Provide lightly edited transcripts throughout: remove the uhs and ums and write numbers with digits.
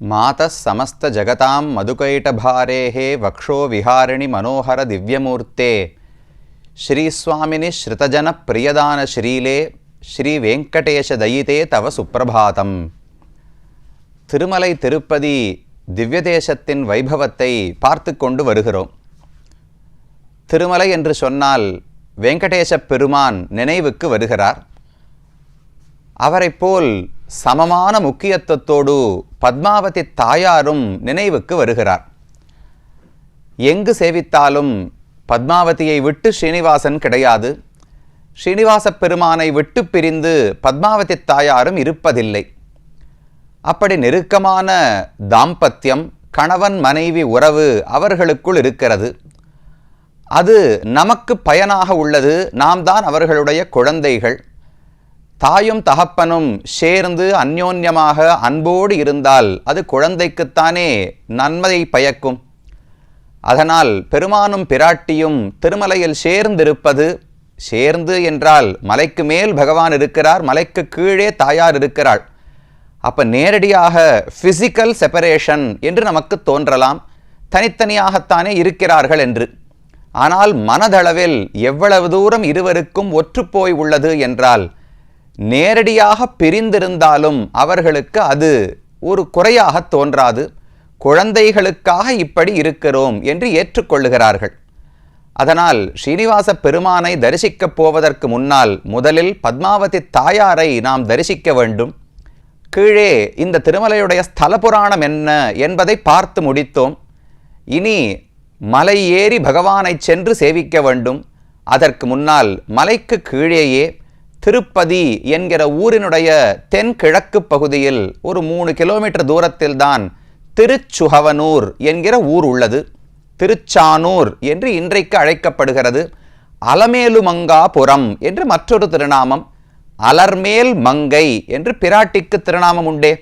मातः समस्त जगतां मधुकैटभारेः वक्षो विहारिणि मनोहर दिव्यमूर्ते श्रीस्वामिनि श्रुतजन प्रियदान श्रीले श्री वेंकटेश दयिते तव सुप्रभातम. திருமலை திருப்பதி திவ்யதேசத்தின் வைபவத்தை பார்த்து கொண்டு வருகிறோம். திருமலை என்று சொன்னால் வெங்கடேச பெருமான் நினைவுக்கு வருகிறார். அவரைப் போல் சமமான முக்கியத்துவத்தோடு பத்மாவதி தாயாரும் நினைவுக்கு வருகிறார். எங்கு சேவித்தாலும் பத்மாவதியை விட்டு ஸ்ரீனிவாசன் கிடையாது. ஸ்ரீனிவாச பெருமானை விட்டு பிரிந்து பத்மாவதி தாயாரும் இருப்பதில்லை. அப்படி நெருக்கமான தாம்பத்தியம், கணவன் மனைவி உறவு அவர்களுக்குள் இருக்கிறது. அது நமக்கு பயனாக உள்ளது. நாம் தான் அவர்களுடைய குழந்தைகள். தாயும் தகப்பனும் சேர்ந்து அந்யோன்யமாக அன்போடு இருந்தால் அது குழந்தைக்குத்தானே நன்மை பயக்கும். அதனால் பெருமானும் பிராட்டியும் திருமலையில் சேர்ந்திருப்பது, சேர்ந்து என்றால் மலைக்கு மேல் பகவான் இருக்கிறார், மலைக்கு கீழே தாயார் இருக்கிறாள். அப்போ நேரடியாக ஃபிசிக்கல் செப்பரேஷன் என்று நமக்கு தோன்றலாம், தனித்தனியாகத்தானே இருக்கிறார்கள் என்று. ஆனால் மனதளவில் எவ்வளவு தூரம் இருவருக்கும் ஒற்றுப்போய் உள்ளது என்றால், நேரடியாக பிரிந்திருந்தாலும் அவர்களுக்கு அது ஒரு குறையாக தோன்றாது. குழந்தைகளுக்காக இப்படி இருக்கிறோம் என்று ஏற்றுக்கொள்ளுகிறார்கள். அதனால் ஸ்ரீனிவாச பெருமானை தரிசிக்கப் போவதற்கு முன்னால் முதலில் பத்மாவதி தாயாரை நாம் தரிசிக்க வேண்டும். கீழே இந்த திருமலையுடைய ஸ்தல புராணம் என்ன என்பதை பார்த்து முடித்தோம். இனி மலை ஏறி பகவானை சென்று சேவிக்க வேண்டும். அதற்கு முன்னால் மலைக்கு கீழேயே திருப்பதி என்கிற ஊரினுடைய தென்கிழக்கு பகுதியில் ஒரு 3 கிலோமீட்டர் தூரத்தில்தான் திருச்சுகவனூர் என்கிற ஊர் உள்ளது. திருச்சானூர் என்று இன்றைக்கு அழைக்கப்படுகிறது. அலமேலுமங்காபுரம் என்று மற்றொரு திருநாமம். அலர்மேல் மங்கை என்று பிராட்டிக்கு திருநாமம் உண்டே.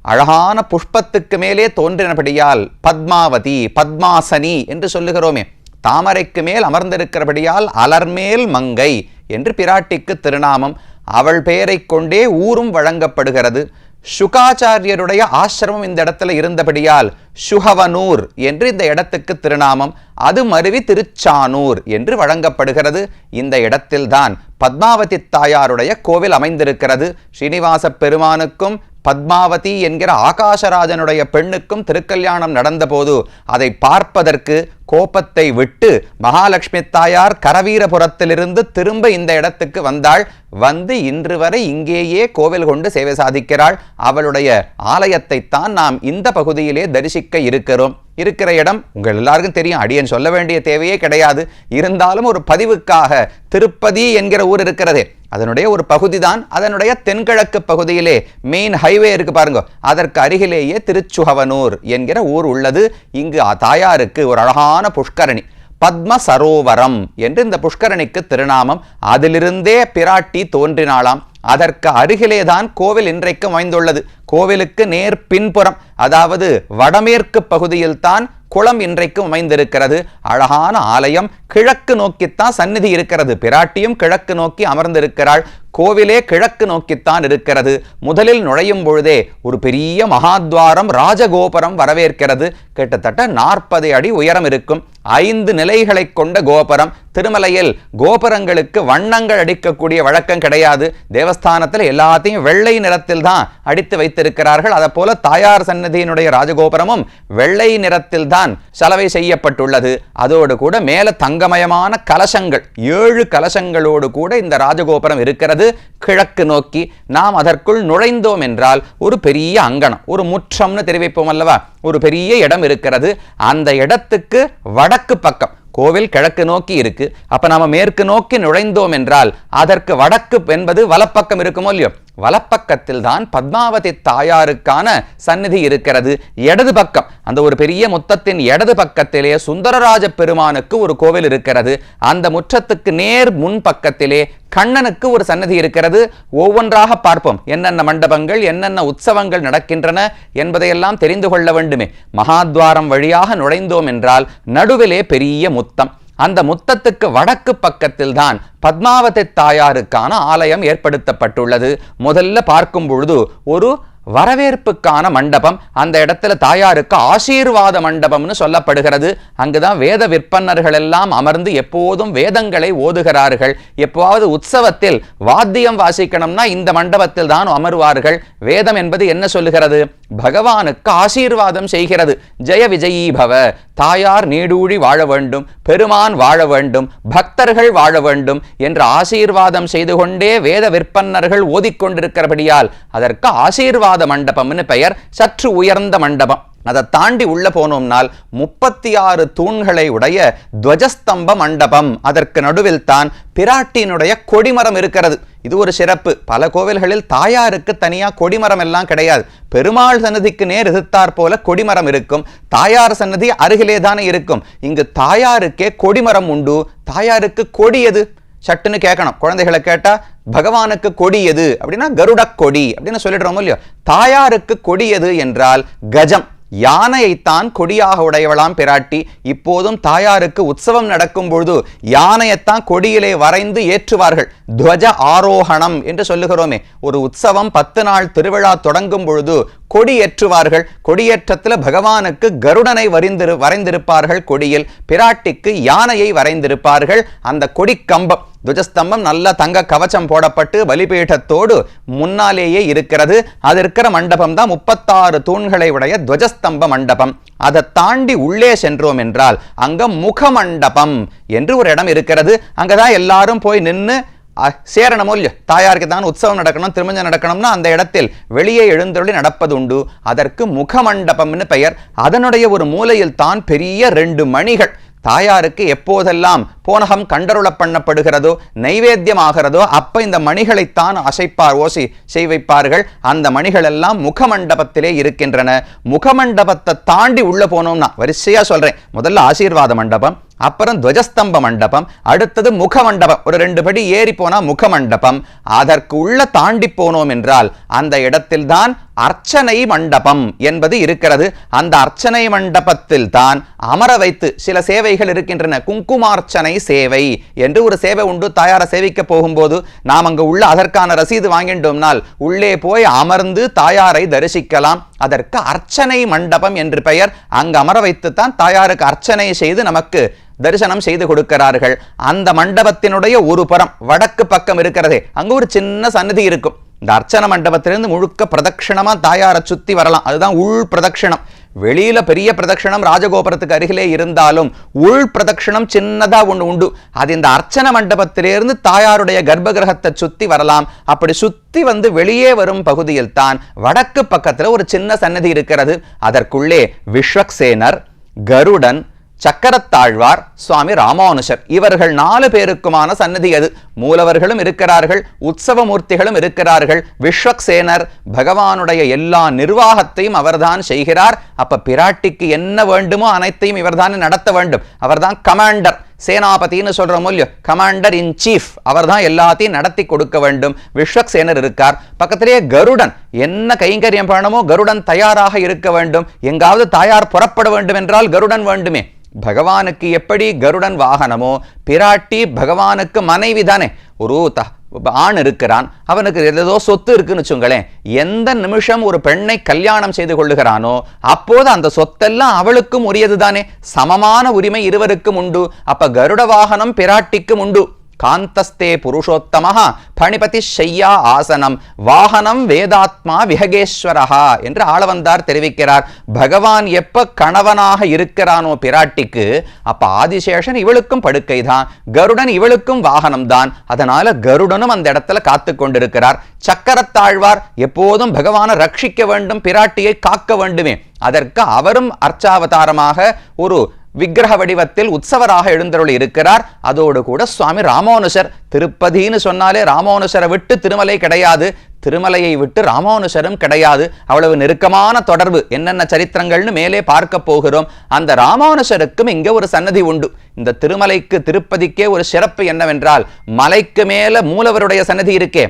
அழகான புஷ்பத்துக்கு மேலே தோன்றினபடியால் பத்மாவதி, பத்மாசனி என்று சொல்லுகிறோமே. தாமரைக்கு மேல் அமர்ந்திருக்கிறபடியால் அலர்மேல் மங்கை என்று பிராட்டிக்கு திருநாமம். அவள் பெயரை கொண்டே ஊரும் வழங்கப்படுகிறது. சுகாச்சாரியருடைய ஆசிரமம் இந்த இடத்துல இருந்தபடியால் சுகவனூர் என்று இந்த இடத்துக்கு திருநாமம். அது மருவி திருச்சானூர் என்று வழங்கப்படுகிறது. இந்த இடத்தில்தான் பத்மாவதி தாயாருடைய கோவில் அமைந்திருக்கிறது. ஸ்ரீனிவாச பெருமானுக்கும் பத்மாவதி என்கிற ஆகாசராஜனுடைய பெண்ணுக்கும் திருக்கல்யாணம் நடந்தபோது அதை பார்ப்பதற்கு கோபத்தை விட்டு மகாலட்சுமி தாயார் கரவீரபுரத்திலிருந்து திரும்ப இந்த இடத்துக்கு வந்தாள். வந்து இன்று வரை இங்கேயே கோவில் கொண்டு சேவை சாதிக்கிறாள். அவளுடைய ஆலயத்தை தான் நாம் இந்த பகுதியிலே தரிசிக்க இருக்கிறோம். இருக்கிற இடம் உங்கள் எல்லாருக்கும் தெரியும், அடியேன் சொல்ல வேண்டிய தேவையே கிடையாது. இருந்தாலும் ஒரு பதிவுக்காக திருப்பதி என்கிற ஊர் இருக்கிறதே, அதனுடைய ஒரு பகுதி தான். அதனுடைய தென்கிழக்கு பகுதியிலே மெயின் ஹைவே இருக்கு பாருங்க, அதற்கு அருகிலேயே திருச்சுகவனூர் என்கிற ஊர் உள்ளது. இங்கு தாயாருக்கு ஒரு அழகான புஷ்கரணி, பத்ம சரோவரம் என்று இந்த புஷ்கரணிக்கு திருநாமம். அதிலிருந்தே பிராட்டி தோன்றினாளாம். அதற்கு அருகிலேதான் கோவில் இன்றைக்கு அமைந்துள்ளது. கோவிலுக்கு நேர் பின்புறம், அதாவது வடமேற்கு பகுதியில் தான் குளம் இன்றைக்கும் அமைந்திருக்கிறது. அழகான ஆலயம். கிழக்கு நோக்கித்தான் சந்நிதி இருக்கிறது. பிராட்டியும் கிழக்கு நோக்கி அமர்ந்திருக்கிறாள். கோவிலே கிழக்கு நோக்கித்தான் இருக்கிறது. முதலில் நுழையும் பொழுதே ஒரு பெரிய மகாத்வாரம், ராஜகோபுரம் வரவேற்கிறது. கிட்டத்தட்ட 40 அடி உயரம் இருக்கும். 5 நிலைகளை கொண்ட கோபுரம். திருமலையில் கோபுரங்களுக்கு வண்ணங்கள் அடிக்கக்கூடிய வழக்கம் கிடையாது. தேவஸ்தானத்தில் எல்லாத்தையும் வெள்ளை நிறத்தில் தான் அடித்து வைத்திருக்கிறார்கள். அதை போல தாயார் சன்னதியினுடைய ராஜகோபுரமும் வெள்ளை நிறத்தில் தான் சலவை செய்யப்பட்டுள்ளது. அதோடு கூட மேல தங்கமயமான கலசங்கள், 7 கலசங்களோடு கூட இந்த ராஜகோபுரம் இருக்கிறது. கிழக்கு நோக்கி நாம் அதற்குள் நுழைந்தோம் என்றால் ஒரு பெரிய அங்கணம், ஒரு முற்றம்னு தெரிவிப்போம் அல்லவா, ஒரு பெரிய இடம் இருக்கிறது. அந்த இடத்துக்கு வடக்கு பக்கம் கோவில் கிழக்கு நோக்கி இருக்கு. அப்ப நாம மேற்கு நோக்கி நுழைந்தோம் என்றால் அதற்கு வடக்கு என்பது வலப்பக்கம் இருக்குமோ இல்லையோ, வலப்பக்கத்தில் தான் பத்மாவதி தாயாருக்கான சந்நிதி இருக்கிறது. இடது பக்கம், அந்த ஒரு பெரிய முத்தத்தின் இடது பக்கத்திலே சுந்தரராஜ பெருமானுக்கு ஒரு கோவில் இருக்கிறது. அந்த முற்றத்துக்கு நேர் முன் பக்கத்திலே கண்ணனுக்கு ஒரு சன்னதி இருக்கிறது. ஒவ்வொன்றாக பார்ப்போம். என்னென்ன மண்டபங்கள், என்னென்ன உற்சவங்கள் நடக்கின்றன என்பதையெல்லாம் தெரிந்து கொள்ள வேண்டுமே. மகாத்வாரம் வழியாக நுழைந்தோம் என்றால் நடுவிலே பெரிய முத்தம். அந்த முத்தத்துக்கு வடக்கு பக்கத்தில் தான் பத்மாவதி தாயாருக்கான ஆலயம் ஏற்படுத்தப்பட்டுள்ளது. முதல்ல பார்க்கும் பொழுது ஒரு வரவேற்புக்கான மண்டபம், அந்த இடத்துல தாயாருக்கு ஆசீர்வாத மண்டபம்னு சொல்லப்படுகிறது. அங்குதான் வேத விற்பன்னர்கள் எல்லாம் அமர்ந்து எப்போதும் வேதங்களை ஓதுகிறார்கள். எப்போது உற்சவத்தில் வாத்தியம் வாசிக்கணும்னா இந்த மண்டபத்தில் தான் அமர்வார்கள். வேதம் என்பது என்ன சொல்லுகிறது? பகவானுக்கு ஆசீர்வாதம் செய்கிறது. ஜெய விஜயீ பவ, தாயார் நீடூழி வாழ வேண்டும், பெருமான் வாழ வேண்டும், பக்தர்கள் வாழ வேண்டும் என்று ஆசீர்வாதம் செய்து கொண்டே வேத விற்பன்னர்கள் ஓதிக்கொண்டிருக்கிறபடியால் அதற்கு ஆசீர்வாத மண்டபம்னு பெயர். சற்று உயர்ந்த மண்டபம். அதை தாண்டி உள்ள போனோம்னால் 36 தூண்களை உடைய துவஜஸ்தம்ப மண்டபம். அதற்கு நடுவில் தான் பிராட்டியினுடைய கொடிமரம் இருக்கிறது. இது ஒரு சிறப்பு. பல கோவில்களில் தாயாருக்கு தனியா கொடிமரம் எல்லாம் கிடையாது. பெருமாள் சன்னதிக்கு நேர் எதிர்த்தாற் போல கொடிமரம் இருக்கும். தாயார் சன்னதி அருகிலே தானே இருக்கும். இங்கு தாயாருக்கே கொடிமரம் உண்டு. தாயாருக்கு கொடி எது? சட்டுன்னு கேட்கணும். குழந்தைகளை கேட்டா பகவானுக்கு கொடி எது அப்படின்னா கருட கொடி அப்படின்னு சொல்லிடுறோம் இல்லையோ. தாயாருக்கு கொடி எது என்றால் கஜம், யானையைத்தான் கொடியாக உடையவளாம் பிராட்டி. இப்போதும் தாயாருக்கு உற்சவம் நடக்கும் பொழுது யானையைத்தான் கொடியிலே வரைந்து ஏற்றுவார்கள். துவஜ ஆரோகணம் என்று சொல்லுகிறோமே. ஒரு உற்சவம் 10 நாள் திருவிழா தொடங்கும் பொழுது கொடி ஏற்றுவார்கள். கொடியேற்றத்தில் பகவானுக்கு கருடனை வரைந்திருப்பார்கள் கொடியில், பிராட்டிக்கு யானையை வரைந்திருப்பார்கள். அந்த கொடி கம்பம் துவஜஸ்தம்பம் நல்ல தங்க கவச்சம் போடப்பட்டு பலிபீடத்தோடு முன்னாலேயே இருக்கிறது. அது இருக்கிற மண்டபம் தான் 36 தூண்களை உடைய துவஜஸ்தம்ப மண்டபம். அதை தாண்டி உள்ளே சென்றோம் என்றால் அங்க முகமண்டபம் என்று ஒரு இடம் இருக்கிறது. அங்கதான் எல்லாரும் போய் நின்று சேரணமோ இல்லையோ. தாயாருக்கு தான் உற்சவம் நடக்கணும், திருமஞ்சம் நடக்கணும்னா அந்த இடத்தில் வெளியே எழுந்தருளி நடப்பது உண்டு. அதற்கு முகமண்டபம்னு பெயர். அதனுடைய ஒரு மூலையில் தான் பெரிய 2 மணிகள். தாயாருக்கு எப்போதெல்லாம் போனகம் கண்டருள பண்ணப்படுகிறதோ, நைவேத்தியமாகிறதோ அப்ப இந்த மணிகளைத்தான் ஓசி செய்வைப்பார்கள். அந்த மணிகள் எல்லாம் முகமண்டபத்திலே இருக்கின்றன. முகமண்டபத்தை தாண்டி உள்ள போனோம்னா வரிசையா சொல்றேன். முதல்ல ஆசீர்வாத மண்டபம், அப்புறம் துவஜஸ்தம்ப மண்டபம், அடுத்தது முகமண்டபம். ஒரு 2 படி ஏறி போனா முகமண்டபம். அதற்கு உள்ள தாண்டி போனோம் என்றால் அந்த இடத்தில் தான் அர்ச்சனை மண்டபம் என்பது இருக்கிறது. அந்த அர்ச்சனை மண்டபத்தில் தான் அமர வைத்து சில சேவைகள் இருக்கின்றன. குங்குமார்ச்சனை சேவை என்று ஒரு சேவை உண்டு. தாயாரை சேவிக்க போகும்போது நாம் அங்கு உள்ள அதற்கான ரசீது வாங்கிட்டோம்னால் உள்ளே போய் அமர்ந்து தாயாரை தரிசிக்கலாம். அதற்கு அர்ச்சனை மண்டபம் என்று பெயர். அங்கு அமர வைத்துத்தான் தாயாருக்கு அர்ச்சனை செய்து நமக்கு தரிசனம் செய்து கொடுக்கிறார்கள். அந்த மண்டபத்தினுடைய ஒரு புறம் வடக்கு பக்கம் இருக்கிறதே, அங்கு ஒரு சின்ன சன்னதி இருக்கும். இந்த அர்ச்சனை மண்டபத்திலிருந்து முழுக்க பிரதட்சிணமா தாயாரை சுத்தி வரலாம். அதுதான் உள் பிரதட்சிணம். வெளியில பெரிய பிரதட்சிணம் ராஜகோபுரத்துக்கு அருகிலே இருந்தாலும் உள் பிரதட்சிணம் சின்னதா ஒன்று உண்டு. அது இந்த அர்ச்சனை மண்டபத்திலிருந்து தாயாருடைய கர்ப்பகிரகத்தை சுத்தி வரலாம். அப்படி சுத்தி வந்து வெளியே வரும் பகுதியில் தான் வடக்கு பக்கத்துல ஒரு சின்ன சன்னதி இருக்கிறது. அதற்குள்ளே விஸ்வக்சேனர், கருடன், சக்கரத்தாழ்வார், சுவாமி ராமானுஷர் இவர்கள் 4 பேருக்குமான சன்னதி அது. மூலவர்களும் இருக்கிறார்கள், உற்சவமூர்த்திகளும் இருக்கிறார்கள். விஸ்வக்சேனர் பகவானுடைய எல்லா நிர்வாகத்தையும் அவர்தான் செய்கிறார். அப்ப பிராட்டிக்கு என்ன வேண்டுமோ அனைத்தையும் இவர்தான் நடத்த வேண்டும். அவர்தான் கமாண்டர், சேனாபதினு சொல்றோம் இல்லையோ, கமாண்டர் இன் சீஃப். அவர் தான் எல்லாத்தையும் நடத்தி கொடுக்க வேண்டும். விஸ்வக்சேனர் இருக்கார். பக்கத்திலேயே கருடன். என்ன கைங்கரியம் பண்ணணுமோ கருடன் தயாராக இருக்க வேண்டும். எங்காவது தாயார் புறப்பட வேண்டும் என்றால் கருடன் வேண்டுமே. பகவானுக்கு எப்படி கருடன் வாகனமோ, பிராட்டி பகவானுக்கு மனைவி தானே. ஒரு ஆண் இருக்கிறான், அவனுக்கு ஏதோ சொத்து இருக்குன்னு வச்சுங்களேன். எந்த நிமிஷம் ஒரு பெண்ணை கல்யாணம் செய்து கொள்ளுகிறானோ அப்போது அந்த சொத்தெல்லாம் அவளுக்கும் உரியது தானே. சமமான உரிமை இருவருக்கும் உண்டு. அப்ப கருட வாகனம் பிராட்டிக்கும் உண்டு. காந்தஸ்தே புருஷோத்தமஹ பணிபதி ஷையா ஆசனம் வாகனம் வேதாத்மா விஹகேஸ்வரஹா என்று ஆளவந்தார் தெரிவிக்கிறார். பகவான் எப்ப கணவனாக இருக்கிறானோ பிராட்டிக்கு, அப்ப ஆதிசேஷன் இவளுக்கும் படுக்கை தான், கருடன் இவளுக்கும் வாகனம் தான். அதனால கருடனும் அந்த இடத்துல காத்து கொண்டிருக்கிறார். சக்கரத்தாழ்வார் எப்போதும் பகவானை ரட்சிக்க வேண்டும், பிராட்டியை காக்க வேண்டுமே. அதற்கு அவரும் அர்ச்சாவதாரமாக ஒரு விக்கிரக வடிவத்தில் உற்சவராக எழுந்தருளி இருக்கிறார். அதோடு கூட சுவாமி ராமானுஷர். திருப்பதின்னு சொன்னாலே ராமானுஷரை விட்டு திருமலை கிடையாது. திருமலையை விட்டு ராமானுஷரும் கிடையாது. அவ்வளவு நெருக்கமான தொடர்பு. என்னென்ன சரித்திரங்கள்னு மேலே பார்க்க போகிறோம். அந்த ராமானுஷருக்கும் இங்கே ஒரு சன்னதி உண்டு. இந்த திருமலைக்கு திருப்பதிக்கே ஒரு சிறப்பு என்னவென்றால், மலைக்கு மேல மூலவருடைய சன்னதி இருக்கே,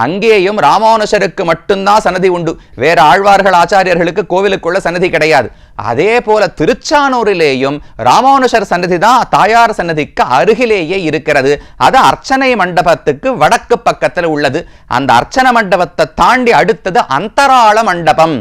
அங்கேயும் ராமானுஷருக்கு மட்டும்தான் சன்னதி உண்டு. வேற ஆழ்வார்கள் ஆச்சாரியர்களுக்கு கோவிலுக்குள்ள சன்னதி கிடையாது. அதே போல திருச்சானூரிலேயும் ராமானுஷர் சன்னதி தான் தாயார் சன்னதிக்கு அருகிலேயே இருக்கிறது. அது அர்ச்சனை மண்டபத்துக்கு வடக்கு பக்கத்தில் உள்ளது. அந்த அர்ச்சனை மண்டபத்தை தாண்டி அடுத்தது அந்தராள மண்டபம்.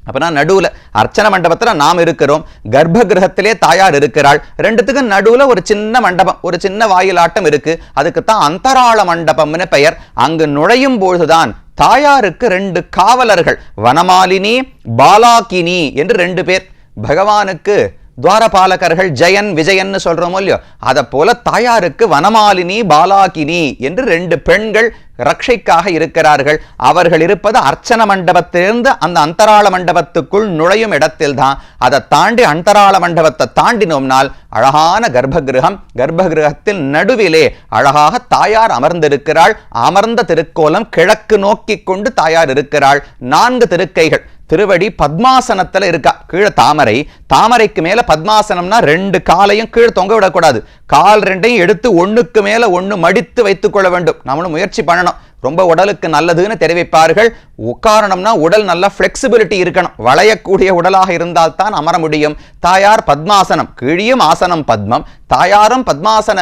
அப்பனா நடுவுல அர்ச்சனை மண்டபத்துல நாம் இருக்கிறோம், கர்ப்ப கிரகத்திலே தாயார் இருக்கிறாள். ரெண்டுத்துக்கும் நடுவுல ஒரு சின்ன மண்டபம், ஒரு சின்ன வாயிலாட்டம் இருக்கு. அதுக்குத்தான் அந்தராள மண்டபம்னு பெயர். அங்கு நுழையும் பொழுதுதான் தாயாருக்கு 2 காவலர்கள், வனமாலினி பாலாகினி என்று 2 பேர். பகவானுக்கு துவாரபாலகர்கள் ஜெயன் விஜயன்னு சொல்றோமோ இல்லையோ, அதை போல தாயாருக்கு வனமாலினி பாலாகினி என்று 2 பெண்கள் ரட்சைக்காக இருக்கிறார்கள். அவர்கள் இருப்பது அர்ச்சன மண்டபத்திலிருந்து அந்த அந்தராள மண்டபத்துக்குள் நுழையும் இடத்தில் தான். அதை தாண்டி அந்தராள மண்டபத்தை தாண்டினோம்னால் அழகான கர்ப்பகிரகம். கர்ப்பகிரகத்தில் நடுவிலே அழகாக தாயார் அமர்ந்திருக்கிறாள். அமர்ந்த திருக்கோலம் கிழக்கு நோக்கி கொண்டு தாயார் இருக்கிறாள். 4 திருக்கைகள். திருவடி பத்மாசனத்துல இருக்கா. கீழே தாமரை, தாமரைக்கு மேல பத்மாசனம்னா 2 காலையும் கீழே தொங்க விடக்கூடாது. கால் 2ஐயும் எடுத்து ஒண்ணுக்கு மேல ஒண்ணு மடித்து வைத்துக் கொள்ள வேண்டும். நம்மளும் முயற்சி பண்ணணும். ரொம்ப உடலுக்கு நல்லதுன்னு தெரிவிப்பார்கள். உட்காரணும்னா உடல் நல்ல பிளெக்சிபிலிட்டி இருக்கணும். வளையக்கூடிய உடலாக இருந்தால் தான் அமர முடியும். தாயார் பத்மாசனம், கீழியும் ஆசனம் பத்மம், தாயாரும் பத்மாசன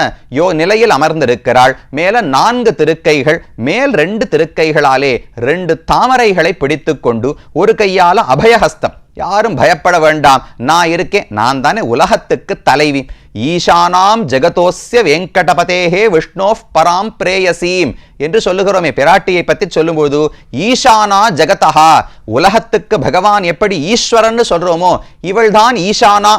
நிலையில் அமர்ந்திருக்கிறாள். மேல 4 திருக்கைகள், மேல் 2 திருக்கைகளாலே 2 தாமரைகளை பிடித்து கொண்டு ஒரு கையால அபயஹஸ்தம். யாரும் பயப்பட வேண்டாம், நான் இருக்கேன், நான் தானே உலகத்துக்கு தலைவி. ஈசானாம் ஜெகதோஸ்ய வெங்கடபதேஹே விஷ்ணோஃப் பராம் பிரேயசீம் என்று சொல்லுகிறோமே. பிராட்டியை பற்றி சொல்லும்போது ஈசானா ஜெகதஹா, உலகத்துக்கு பகவான் எப்படி ஈஸ்வரன் சொல்றோமோ இவள்தான் ஈசானா.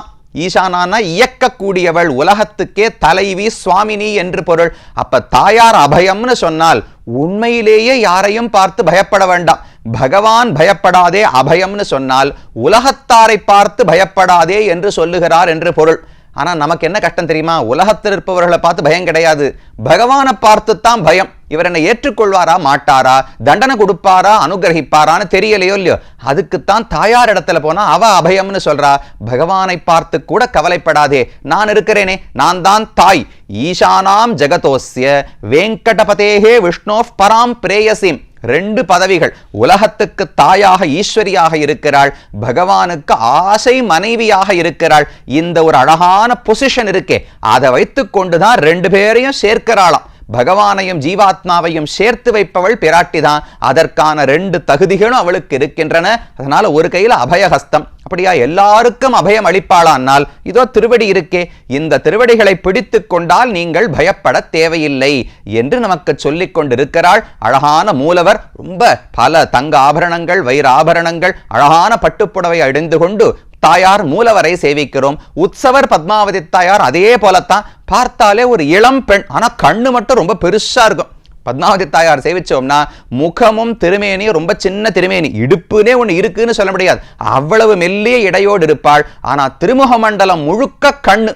ஈசானானா இயக்கக்கூடியவள், உலகத்துக்கே தலைவி, சுவாமினி என்று பொருள். அப்ப தாயார் அபயம்னு சொன்னால் உண்மையிலேயே யாரையும் பார்த்து பயப்பட வேண்டாம். பகவான் பயப்படாதே அபயம்னு சொன்னால் உலகத்தாரை பார்த்து பயப்படாதே என்று சொல்லுகிறார் என்று பொருள். ஆனா நமக்கு என்ன கஷ்டம் தெரியுமா? உலகத்தில் இருப்பவர்களை பார்த்து பயம் கிடையாது, பகவானை பார்த்துத்தான் பயம். இவர் என்ன ஏற்றுக்கொள்வாரா மாட்டாரா, தண்டனை கொடுப்பாரா அனுகிரகிப்பாரான்னு தெரியலையோ இல்லையோ. அதுக்குத்தான் தாயார் இடத்துல போனா அவ அபயம்னு சொல்றா. பகவானை பார்த்து கூட கவலைப்படாதே, நான் இருக்கிறேனே, நான் தான் தாய். ஈசானாம் ஜெகதோஸ்ய வெங்கடபதேஹே விஷ்ணோஃப் பராம் பிரேயசீம். 2 பதவிகள். உலகத்துக்கு தாயாக ஈஸ்வரியாக இருக்கிறாள், பகவானுக்கு ஆசை மனைவியாக இருக்கிறாள். இந்த ஒரு அழகான பொசிஷன் இருக்கே, அதை வைத்துக் கொண்டுதான் 2 பேரையும் சேர்க்கிறாளாம். பகவானையும் ஜீவாத்மாவையும் சேர்த்து வைப்பவள் பிராட்டிதான். அதற்கான 2 தகுதிகளும் அவளுக்கு இருக்கின்றன. அதனால ஒரு கையில அபயஹஸ்தம். அப்படியா எல்லாருக்கும் அபயம் அளிப்பாளானால் இதோ திருவடி இருக்கே, இந்த திருவடிகளை பிடித்து கொண்டால் நீங்கள் பயப்பட தேவையில்லை என்று நமக்கு சொல்லிக் கொண்டிருக்கிறாள். அழகான மூலவர் ரொம்ப பல தங்க ஆபரணங்கள், வைர ஆபரணங்கள், அழகான பட்டுப்புடவை அணிந்து கொண்டு தாயார் மூலவரை சேவிக்கிறோம். உற்சவர் பத்மாவதி தாயார் அதே போலத்தான். பார்த்தாலே ஒரு இளம் பெண், ஆனா கண்ணு மட்டும் ரொம்ப பெருசா இருக்கும். பத்மாவதி தாயார் சேவிச்சோம்னா முகமும் திருமேனியும் ரொம்ப சின்ன திருமேனி, இடுப்புனே ஒண்ணு இருக்குன்னு சொல்ல முடியாது, அவ்வளவு மெல்லிய இடையோடு இருப்பாள். ஆனா திருமுக மண்டலம் முழுக்க கண்ணு,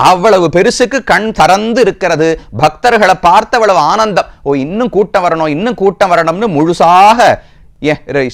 அவ்வளவு பெருசுக்கு கண் திறந்து இருக்கிறது. பக்தர்களை பார்த்து அவ்வளவு ஆனந்தம். ஓ இன்னும் கூட்டம் வரணும், இன்னும் கூட்டம் வரணும்னு முழுசாக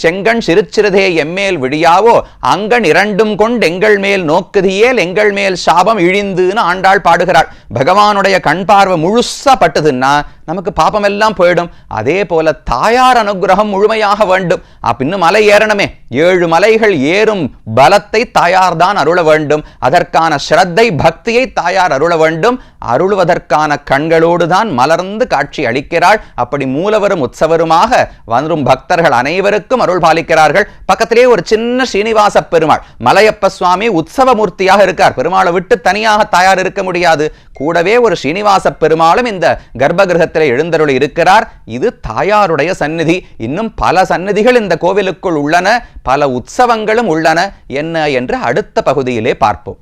செங்கண் சிறுச்சிறுதே எம்மேல் விழியாவோ அங்கண் 2 கொண்டு எங்கள் மேல் நோக்குதியேல் எங்கள் மேல் சாபம் இழிந்துன்னு ஆண்டாள் பாடுகிறாள். பகவானுடைய கண் பார்வை முழுசா பட்டுதுன்னா நமக்கு பாபம் எல்லாம் போயிடும். அதே போல தாயார் அனுகிரகம் முழுமையாக வேண்டும். இன்னும் மலை ஏறணுமே, 7 மலைகள் ஏறும் பலத்தை தாயார் தான் அருள வேண்டும். அதற்கான ஸ்ரத்தை பக்தியை தாயார் அருள வேண்டும். அருளுவதற்கான கண்களோடு தான் மலர்ந்து காட்சி அளிக்கிறாள். அப்படி மூலவரும் உற்சவருமாக வரும் பக்தர்கள் அனைவருக்கும் அருள் பாலிக்கிறார்கள். பக்கத்திலே ஒரு சின்ன ஸ்ரீனிவாச பெருமாள், மலையப்ப சுவாமி உற்சவ மூர்த்தியாக இருக்கார். பெருமாளை விட்டு தனியாக தாயார் இருக்க முடியாது. கூடவே ஒரு ஸ்ரீனிவாச பெருமாளும் இந்த கர்ப்பகிரகத்திலே எழுந்தருளி இருக்கிறார். இது தாயாருடைய சந்நிதி. இன்னும் பல சந்நிதிகள் இந்த கோவிலுக்குள் உள்ளன, பல உற்சவங்களும் உள்ளன. என்ன என்று அடுத்த பகுதியிலே பார்ப்போம்.